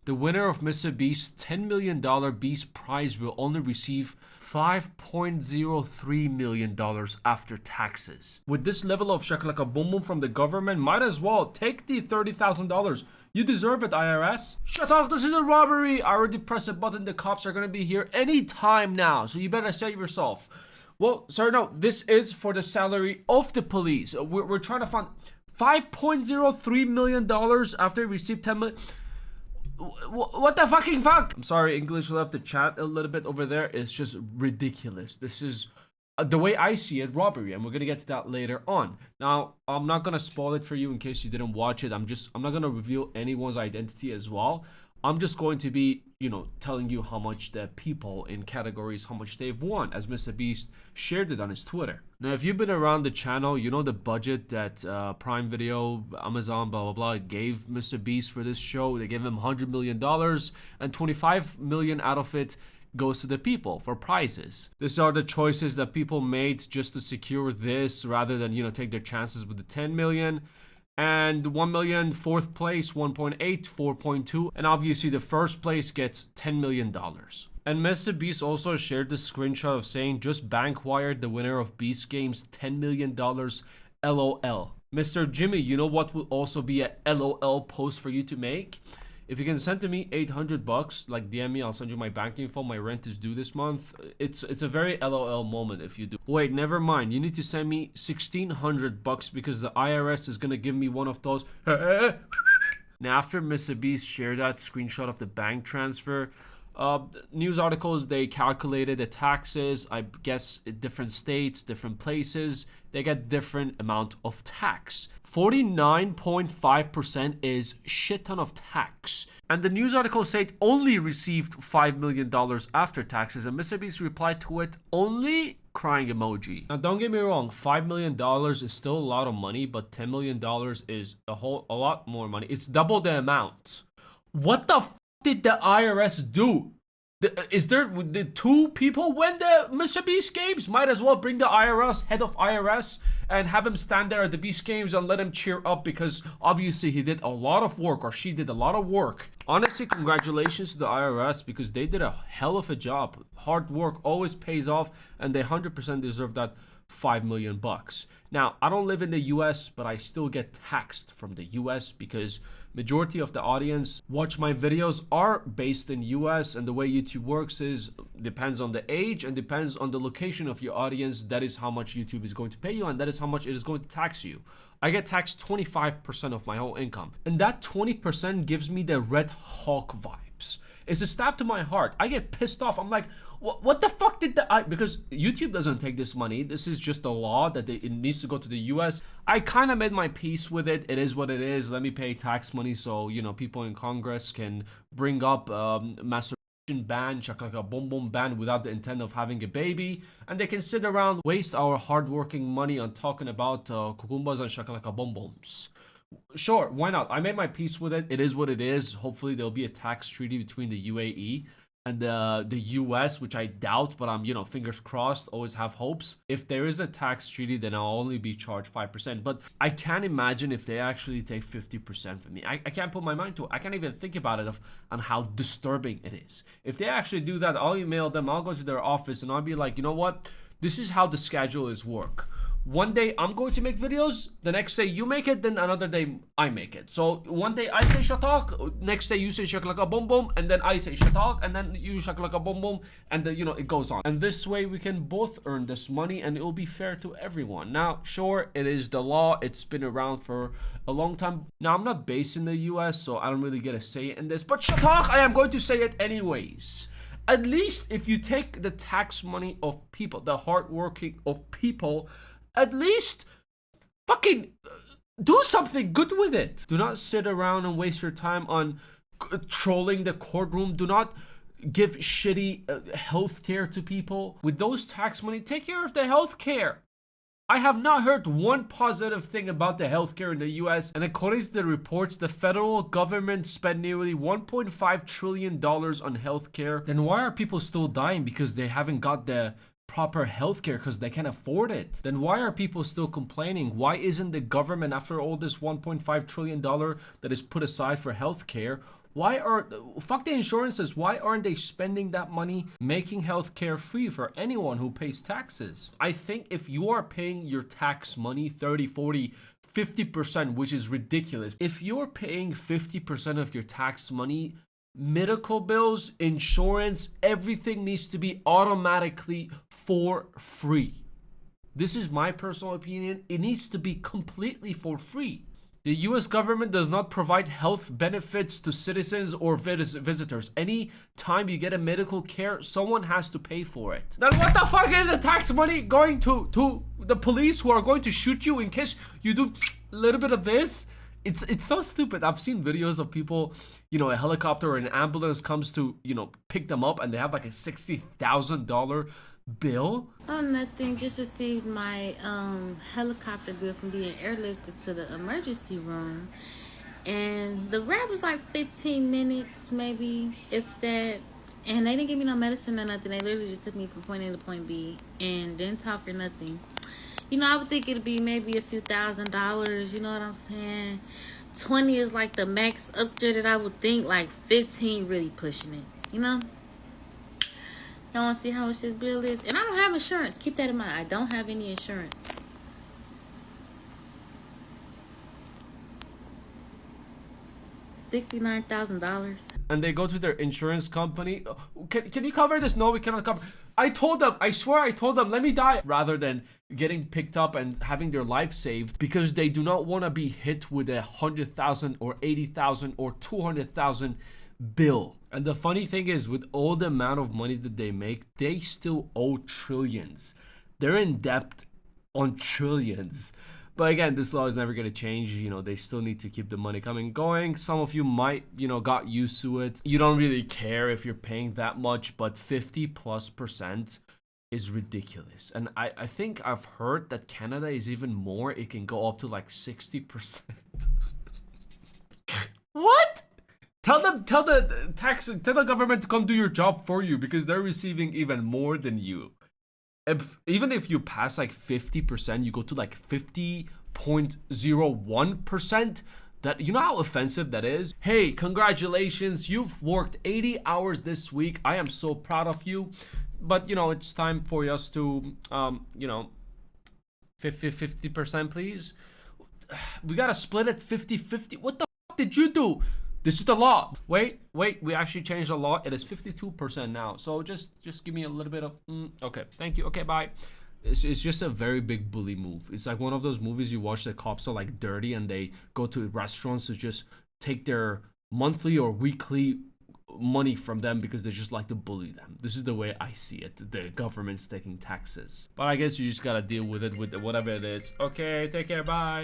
The winner of Mr. Beast's $10 million Beast Prize will only receive $5.03 million after taxes. With this level of shakalaka boom boom from the government, might as well take the $30,000. You deserve it, IRS. Shut up, this is a robbery. I already pressed a button. The cops are gonna be here anytime now, so you better save yourself. Well, sir, no, this is for the salary of the police. We're trying to find $5.03 million after he received $10 million. What the fucking fuck? I'm sorry, English left the chat a little bit over there. It's just ridiculous. This is the way I see it, robbery, and we're gonna get to that later on. Now, I'm not gonna spoil it for you in case you didn't watch it. I'm not gonna reveal anyone's identity as well. I'm just going to be, telling you how much the people in categories, how much they've won, as Mr. Beast shared it on his Twitter. Now, if you've been around the channel, you know the budget that Prime Video, Amazon, blah, blah, blah, gave Mr. Beast for this show. They gave him $100 million, and $25 million out of it goes to the people for prizes. These are the choices that people made just to secure this rather than, take their chances with the 10 million. And 1 million, fourth place, 1.8, 4.2, and obviously the first place gets $10 million. And Mr. Beast also shared the screenshot of saying, just bank wired the winner of Beast Games $10 million, LOL. Mr. Jimmy, you know what will also be a LOL post for you to make? If you can send to me $800, like DM me, I'll send you my bank info. My rent is due this month. It's a very LOL moment if you do. Wait, never mind. You need to send me $1,600 because the IRS is gonna give me one of those. Now, after Mr. Beast shared that screenshot of the bank transfer, news articles, they calculated the taxes. I guess in different states, different places, they get different amount of tax. 49.5% is shit ton of tax. And the news article said only received $5 million after taxes, and Mr. Beast replied to it, only crying emoji. Now, don't get me wrong, $5 million is still a lot of money, but $10 million is a lot more money. It's double the amount. What the did the IRS do? Is there the two people win the Mr. Beast Games? Might as well bring the IRS, head of IRS, and have him stand there at the Beast Games and let him cheer up because obviously he did a lot of work, or she did a lot of work. Honestly, congratulations to the IRS because they did a hell of a job. Hard work always pays off, and they 100% deserve that $5 million. Now, I don't live in the US, but I still get taxed from the US because majority of the audience watch my videos are based in US, and the way YouTube works is depends on the age and depends on the location of your audience. That is how much YouTube is going to pay you, and that is how much it is going to tax you. I get taxed 25% of my whole income, and that 20% gives me the Red Hawk vibes. It's a stab to my heart. I get pissed off. I'm like, what the fuck did because YouTube doesn't take this money. This is just a law that it needs to go to the US. I kind of made my peace with it. It is what it is. Let me pay tax money so, people in Congress can bring up masturbation ban, shakalaka boom boom ban without the intent of having a baby. And they can sit around, waste our hardworking money on talking about kukumbas and shakalaka boom booms. Sure, why not? I made my peace with it. It is what it is. Hopefully there'll be a tax treaty between the UAE and the US, which I doubt, but I'm, fingers crossed, always have hopes. If there is a tax treaty, then I'll only be charged 5%. But I can't imagine if they actually take 50% from me. I can't put my mind to it. I can't even think about it on how disturbing it is. If they actually do that, I'll email them, I'll go to their office, and I'll be like, you know what? This is how the schedule is work. One day I'm going to make videos, the next day you make it, then another day I make it. So one day I say shatalk, next day you say shakalaka boom boom, and then I say shatalk, and then you shakalaka boom boom, and then, it goes on. And this way we can both earn this money and it will be fair to everyone. Now, sure, it is the law. It's been around for a long time. Now, I'm not based in the US, so I don't really get a say in this, but shatalk, I am going to say it anyways. At least if you take the tax money of people, the hard working of people, at least fucking do something good with it. Do not sit around and waste your time on trolling the courtroom. Do not give shitty healthcare to people. With those tax money, take care of the healthcare. I have not heard one positive thing about the healthcare in the US, and according to the reports, the federal government spent nearly $1.5 trillion on healthcare. Then why are people still dying? Because they haven't got the proper healthcare because they can't afford it. Then why are people still complaining? Why isn't the government, after all this $1.5 trillion that is put aside for healthcare, Fuck the insurances, why aren't they spending that money making healthcare free for anyone who pays taxes? I think if you are paying your tax money 30, 40, 50%, which is ridiculous. If you're paying 50% of your tax money, medical bills, insurance, everything needs to be automatically for free. This is my personal opinion. It needs to be completely for free. The US government does not provide health benefits to citizens or visitors. Any time you get a medical care, someone has to pay for it. Then what the fuck is the tax money going to the police who are going to shoot you in case you do a little bit of this? It's so stupid. I've seen videos of people, you know, a helicopter or an ambulance comes to, you know, pick them up and they have like a $60,000 bill. Oh, nothing. Just received my helicopter bill from being airlifted to the emergency room, and the ride was like 15 minutes, maybe, if that. And they didn't give me no medicine or nothing. They literally just took me from point A to point B and didn't talk or nothing. You know, I would think it'd be maybe a few $1,000s. You know what I'm saying? 20 is like the max up there that I would think. Like 15 really pushing it. You know. I want to see how much this bill is. And I don't have insurance. Keep that in mind. I don't have any insurance. $69,000. And they go to their insurance company. Can you cover this? No, we cannot cover. I told them, I swear I told them, let me die. Rather than getting picked up and having their life saved, because they do not want to be hit with a 100,000 or 80,000 or 200,000 bill. And the funny thing is, with all the amount of money that they make, they still owe trillions. They're in debt on trillions. But again, this law is never going to change. You know, they still need to keep the money coming going. Some of you might, you know, got used to it. You don't really care if you're paying that much, but 50+% is ridiculous. And I think I've heard that Canada is even more. It can go up to like 60%. What? Tell the government to come do your job for you, because they're receiving even more than you. Even if you pass like 50%, you go to like 50.01%. That, you know how offensive that is? Hey, congratulations, you've worked 80 hours this week. I am so proud of you. But you know, it's time for us to you know, 50% please. We gotta split it 50-50. What the fuck did you do? This is the law. Wait, we actually changed the law. It is 52% now. So just give me a little bit of, okay, thank you. Okay, bye. It's just a very big bully move. It's like one of those movies you watch, the cops are like dirty and they go to restaurants to just take their monthly or weekly money from them because they just like to bully them. This is the way I see it. The government's taking taxes. But I guess you just gotta deal with it with whatever it is. Okay, take care, bye.